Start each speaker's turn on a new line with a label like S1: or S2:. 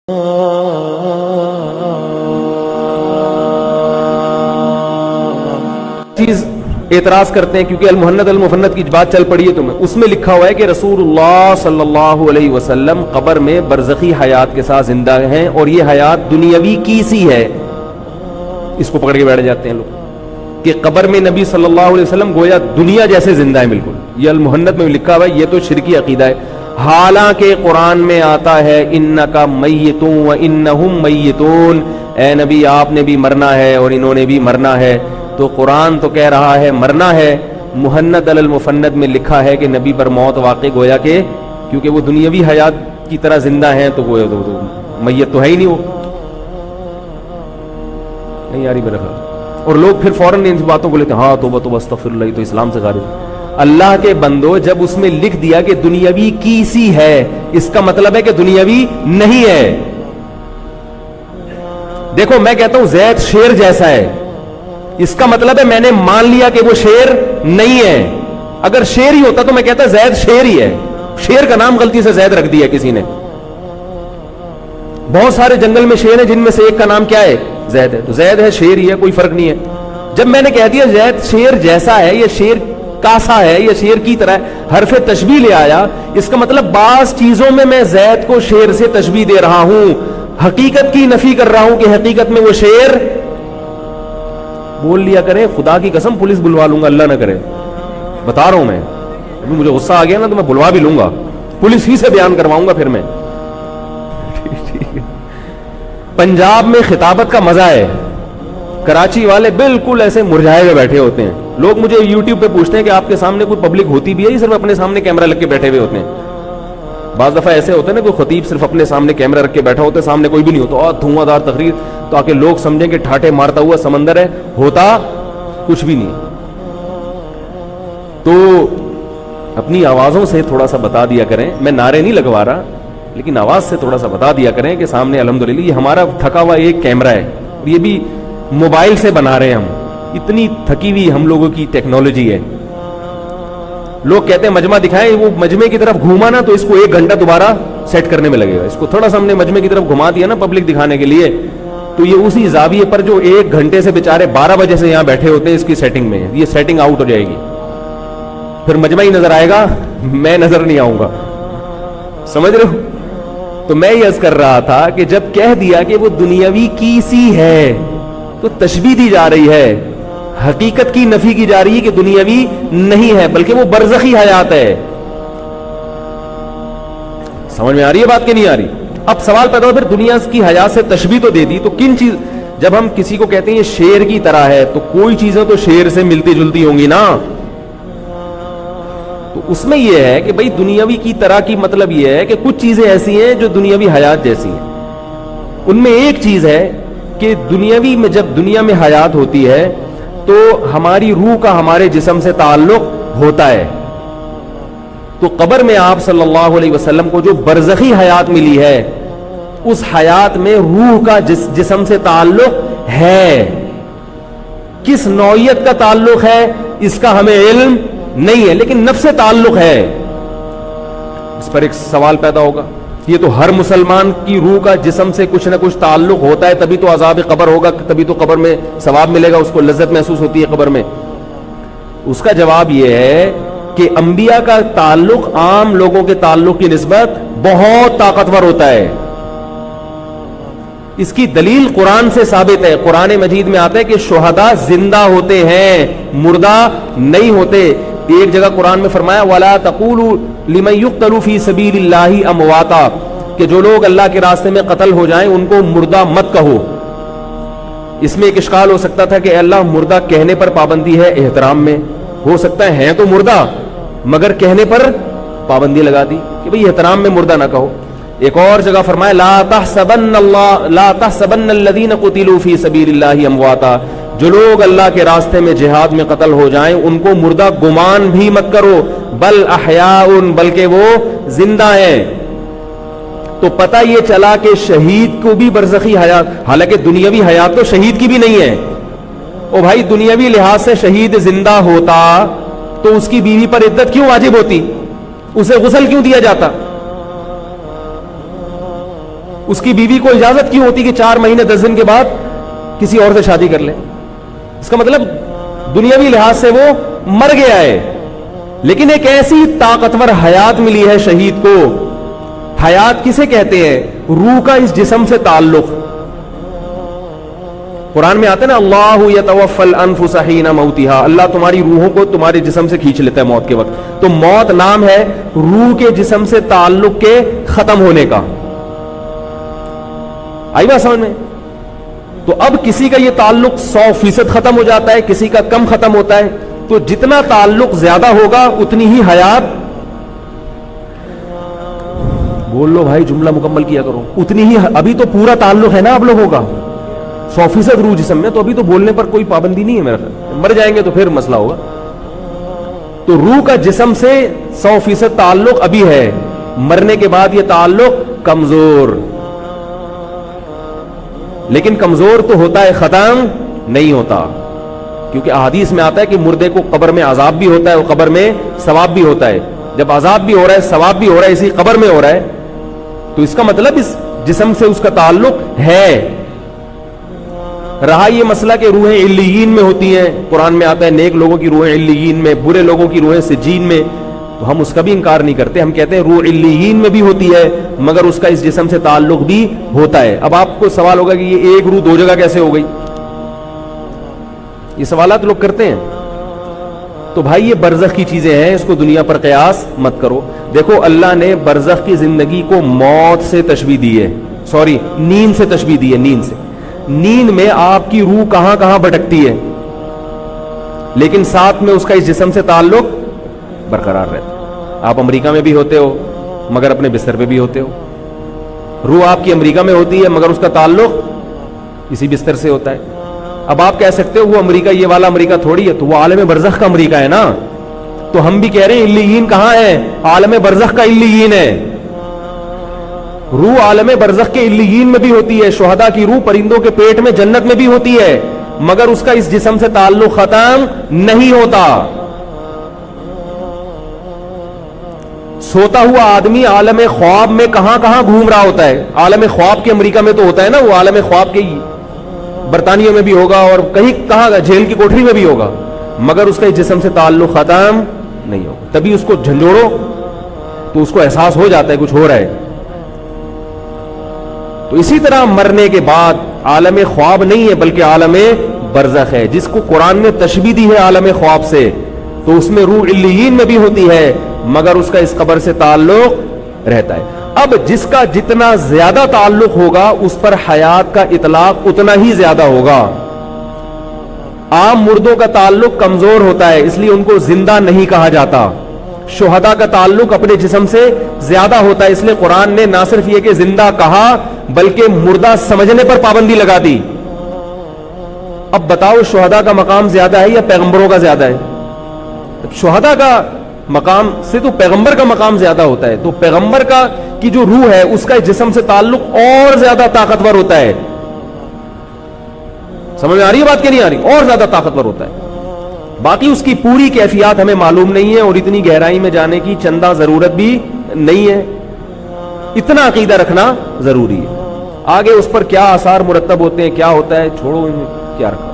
S1: چیز اعتراض کرتے ہیں کیونکہ المہند المفند کی بات چل پڑی ہے تمہیں، اس میں لکھا ہوا ہے کہ رسول اللہ صلی اللہ علیہ وسلم قبر میں برزخی حیات کے ساتھ زندہ ہیں اور یہ حیات دنیاوی کی سی ہے. اس کو پکڑ کے بیٹھ جاتے ہیں لوگ کہ قبر میں نبی صلی اللہ علیہ وسلم گویا دنیا جیسے زندہ ہے. بالکل یہ المہند میں لکھا ہوا ہے، یہ تو شرکی عقیدہ ہے. حالانکہ قرآن میں آتا ہے انکا میتون و انہم میتون، اے نبی آپ نے بھی مرنا ہے اور انہوں نے بھی مرنا ہے. تو قرآن تو کہہ رہا ہے مرنا ہے، مہند المفند میں لکھا ہے کہ نبی پر موت واقع گویا کہ کیونکہ وہ دنیاوی حیات کی طرح زندہ ہیں تو گویا تو میت تو ہے ہی نہیں، وہ نہیں یاری میرا خیال. اور لوگ پھر فوراً ان باتوں کو لیتے ہیں، ہاں توبہ توبہ استغفر اللہ، تو اسلام سے خارج. اللہ کے بندو، جب اس میں لکھ دیا کہ دنیاوی کی سی ہے، اس کا مطلب ہے کہ دنیاوی نہیں ہے. دیکھو میں کہتا ہوں زید شیر جیسا ہے، اس کا مطلب ہے میں نے مان لیا کہ وہ شیر نہیں ہے. اگر شیر ہی ہوتا تو میں کہتا زید شیر ہی ہے. شیر کا نام غلطی سے زید رکھ دیا کسی نے. بہت سارے جنگل میں شیر ہیں جن میں سے ایک کا نام کیا ہے؟ زید ہے. تو زید ہے، شیر ہی ہے، کوئی فرق نہیں ہے. جب میں نے کہہ دیا زید شیر جیسا ہے، یہ شیر کاسا ہے، یہ شیر کی طرح ہے، حرف تشبیہ لے آیا، اس کا مطلب بعض چیزوں میں میں زید کو شیر سے تشبیہ دے رہا ہوں، حقیقت کی نفی کر رہا ہوں کہ حقیقت میں وہ شیر. بول لیا کریں خدا کی قسم، پولیس بلوا لوں گا، اللہ نہ کرے، بتا رہا ہوں میں. ابھی مجھے غصہ آ گیا نا تو میں بلوا بھی لوں گا، پولیس ہی سے بیان کرواؤں گا پھر میں. پنجاب میں خطابت کا مزہ ہے، کراچی والے بالکل ایسے مرجھائے ہوئے بیٹھے ہوتے ہیں. لوگ مجھے یوٹیوب پہ پوچھتے ہیں کہ آپ کے سامنے کوئی پبلک ہوتی بھی ہے یا صرف اپنے سامنے کیمرہ لگ کے بیٹھے ہوئے ہوتے ہیں؟ بعض دفعہ ایسے ہوتے ہیں نا، کوئی خطیب صرف اپنے سامنے کیمرہ رکھ کے بیٹھا ہوتا ہے، سامنے کوئی بھی نہیں ہوتا، اور دھواں دار تقریر، تاکہ لوگ سمجھیں کہ ٹھاٹے مارتا ہوا سمندر ہے، ہوتا کچھ بھی نہیں. تو اپنی آوازوں سے تھوڑا سا بتا دیا کریں، میں نعرے نہیں لگوا رہا لیکن آواز سے تھوڑا سا بتا دیا کریں کہ سامنے الحمدللہ یہ ہمارا تھکا ہوا ایک کیمرہ ہے، یہ بھی موبائل سے بنا رہے ہیں ہم. اتنی تھکی ہوئی ہم لوگوں کی ٹیکنالوجی ہے. لوگ کہتے ہیں مجمع دکھائیں، وہ مجمع کی طرف گھوما نا تو اس کو 1 گھنٹہ دوبارہ سیٹ کرنے میں لگے گا. اس کو تھوڑا سا ہم نے مجمع کی طرف گھما دیا نا پبلک دکھانے کے لیے، تو یہ اسی زاویے پر جو 1 گھنٹے سے بیچارے 12 بجے سے یہاں بیٹھے ہوتے ہیں، اس کی سیٹنگ میں یہ سیٹنگ آؤٹ ہو جائے گی، پھر مجمع ہی نظر آئے گا، میں نظر نہیں آؤں گا. سمجھ رہے ہو؟ تو میں یہ عرض کر رہا تھا کہ جب کہہ دیا کہ وہ دنیاوی کی سی ہے تو تشبیہ دی جا رہی ہے، حقیقت کی نفی کی جا رہی ہے کہ دنیاوی نہیں ہے بلکہ وہ برزخی حیات ہے. سمجھ میں آ رہی ہے بات کہ نہیں آ رہی؟ اب سوال پیدا ہو پھر دنیا کی حیات سے تشبیہ تو دے دی، تو کن چیز؟ جب ہم کسی کو کہتے ہیں یہ شیر کی طرح ہے تو کوئی چیزیں تو شیر سے ملتی جلتی ہوں گی نا. تو اس میں یہ ہے کہ بھئی دنیاوی کی طرح کی مطلب یہ ہے کہ کچھ چیزیں ایسی ہیں جو دنیاوی حیات جیسی ہیں. ان میں ایک چیز ہے کہ دنیاوی میں جب دنیا میں حیات ہوتی ہے تو ہماری روح کا ہمارے جسم سے تعلق ہوتا ہے. تو قبر میں آپ صلی اللہ علیہ وسلم کو جو برزخی حیات ملی ہے، اس حیات میں روح کا جسم سے تعلق ہے. کس نوعیت کا تعلق ہے اس کا ہمیں علم نہیں ہے، لیکن نفس سے تعلق ہے. اس پر ایک سوال پیدا ہوگا، یہ تو ہر مسلمان کی روح کا جسم سے کچھ نہ کچھ تعلق ہوتا ہے، تبھی تو عذاب قبر ہوگا، تبھی تو قبر میں ثواب ملے گا، اس کو لذت محسوس ہوتی ہے قبر میں. اس کا جواب یہ ہے کہ انبیاء کا تعلق عام لوگوں کے تعلق کی نسبت بہت طاقتور ہوتا ہے. اس کی دلیل قرآن سے ثابت ہے. قرآن مجید میں آتا ہے کہ شہداء زندہ ہوتے ہیں، مردہ نہیں ہوتے. ایک جگہ قرآن میں فرمایا وَلَا تَقُولُوا لِمَن يُقْتَلُ فِي سَبِيلِ اللَّهِ أَمْوَاتًا، کہ جو لوگ اللہ کے راستے میں قتل ہو جائیں ان کو مردہ مت کہو. اس میں ایک اشکال ہو سکتا تھا کہ اے اللہ مردہ کہنے پر پابندی ہے، احترام میں ہو سکتا ہے ہیں تو مردہ مگر کہنے پر پابندی لگا دی کہ بھئی احترام میں مردہ نہ کہو. ایک اور جگہ فرمایا لا تحسبن الذين قتلوا في سبيل الله امواتا، جو لوگ اللہ کے راستے میں جہاد میں قتل ہو جائیں ان کو مردہ گمان بھی مت کرو، بل احیاء، بلکہ وہ زندہ ہیں. تو پتہ یہ چلا کہ شہید کو بھی برزخی حیات، حالانکہ دنیاوی حیات تو شہید کی بھی نہیں ہے. او بھائی دنیاوی لحاظ سے شہید زندہ ہوتا تو اس کی بیوی پر عدت کیوں واجب ہوتی؟ اسے غسل کیوں دیا جاتا؟ اس کی بیوی کو اجازت کیوں ہوتی کہ 4 مہینے 10 دن کے بعد کسی اور سے شادی کر لے؟ اس کا مطلب دنیاوی لحاظ سے وہ مر گیا ہے، لیکن ایک ایسی طاقتور حیات ملی ہے شہید کو. حیات کسے کہتے ہیں؟ روح کا اس جسم سے تعلق. قرآن میں آتا ہے نا اللہ یتوفی الانفس حین موتها، اللہ تمہاری روحوں کو تمہارے جسم سے کھینچ لیتا ہے موت کے وقت. تو موت نام ہے روح کے جسم سے تعلق کے ختم ہونے کا. آئی بات سمجھ میں؟ تو اب کسی کا یہ تعلق 100% ختم ہو جاتا ہے، کسی کا کم ختم ہوتا ہے. تو جتنا تعلق زیادہ ہوگا اتنی ہی حیات، بول لو بھائی جملہ مکمل کیا کرو، اتنی ہی. ابھی تو پورا تعلق ہے نا آپ لوگوں کا 100% روح جسم میں، تو ابھی تو بولنے پر کوئی پابندی نہیں ہے میرا خیال. مر جائیں گے تو پھر مسئلہ ہوگا. تو روح کا جسم سے 100% تعلق ابھی ہے، مرنے کے بعد یہ تعلق کمزور. لیکن کمزور تو ہوتا ہے، ختم نہیں ہوتا، کیونکہ احادیث میں آتا ہے کہ مردے کو قبر میں عذاب بھی ہوتا ہے اور قبر میں ثواب بھی ہوتا ہے. جب عذاب بھی ہو رہا ہے ثواب بھی ہو رہا ہے اسی قبر میں ہو رہا ہے، تو اس کا مطلب اس جسم سے اس کا تعلق ہے. رہا یہ مسئلہ کہ روحیں علیین میں ہوتی ہیں، قرآن میں آتا ہے نیک لوگوں کی روحیں علیین میں، برے لوگوں کی روحیں سجین میں، تو ہم اس کا بھی انکار نہیں کرتے. ہم کہتے ہیں روح علیین میں بھی ہوتی ہے مگر اس کا اس جسم سے تعلق بھی ہوتا ہے. اب آپ کو سوال ہوگا کہ یہ ایک روح 2 جگہ کیسے ہو گئی؟ یہ سوالات لوگ کرتے ہیں. تو بھائی یہ برزخ کی چیزیں ہیں، اس کو دنیا پر قیاس مت کرو. دیکھو اللہ نے برزخ کی زندگی کو موت سے تشبیہ دی ہے، نیند سے تشبیہ دی ہے. نیند سے، نیند میں آپ کی روح کہاں کہاں بھٹکتی ہے لیکن ساتھ میں اس کا اس جسم سے تعلق برقرار رہتا ہے. آپ امریکہ میں بھی ہوتے ہو مگر اپنے بستر پہ بھی ہوتے ہو. روح آپ کی امریکہ میں ہوتی ہے مگر اس کا تعلق اسی بستر سے ہوتا ہے. اب آپ کہہ سکتے ہو وہ امریکہ یہ والا امریکہ تھوڑی ہے، تو وہ عالم برزخ کا امریکہ ہے نا. تو ہم بھی کہہ رہے ہیں علیین کہاں ہے؟ عالم برزخ کا علیین ہے. روح عالم برزخ کے علیین میں بھی ہوتی ہے. شہداء کی روح پرندوں کے پیٹ میں جنت میں بھی ہوتی ہے مگر اس کا اس جسم سے تعلق ختم نہیں ہوتا. سوتا ہوا آدمی عالم خواب میں کہاں کہاں گھوم رہا ہوتا ہے. عالم خواب کے امریکہ میں تو ہوتا ہے نا، وہ عالم خواب کے برطانیہ میں بھی ہوگا اور کہیں کہاں جیل کی کوٹری میں بھی ہوگا مگر اس کا اس جسم سے تعلق ختم نہیں ہوگا. تبھی اس کو جھنجھوڑو تو اس کو احساس ہو جاتا ہے کچھ ہو رہا ہے. تو اسی طرح مرنے کے بعد عالم خواب نہیں ہے بلکہ عالم برزخ ہے، جس کو قرآن نے تشبیہ دی ہے عالم خواب سے. تو اس میں روح علیین میں بھی ہوتی ہے مگر اس کا اس قبر سے تعلق رہتا ہے. اب جس کا جتنا زیادہ تعلق ہوگا اس پر حیات کا اطلاق اتنا ہی زیادہ ہوگا. عام مردوں کا تعلق کمزور ہوتا ہے اس لیے ان کو زندہ نہیں کہا جاتا. شہداء کا تعلق اپنے جسم سے زیادہ ہوتا ہے اس لیے قرآن نے نہ صرف یہ کہ زندہ کہا بلکہ مردہ سمجھنے پر پابندی لگا دی. اب بتاؤ شہداء کا مقام زیادہ ہے یا پیغمبروں کا زیادہ ہے؟ شہداء کا مقام سے تو پیغمبر کا مقام زیادہ ہوتا ہے. تو پیغمبر کا کی جو روح ہے اس کا جسم سے تعلق اور زیادہ طاقتور ہوتا ہے. سمجھ میں آ رہی ہے بات کہ نہیں آ رہی؟ اور زیادہ طاقتور ہوتا ہے. باقی اس کی پوری کیفیات ہمیں معلوم نہیں ہے اور اتنی گہرائی میں جانے کی چندہ ضرورت بھی نہیں ہے. اتنا عقیدہ رکھنا ضروری ہے. آگے اس پر کیا آثار مرتب ہوتے ہیں کیا ہوتا ہے چھوڑو، کیا رکھا.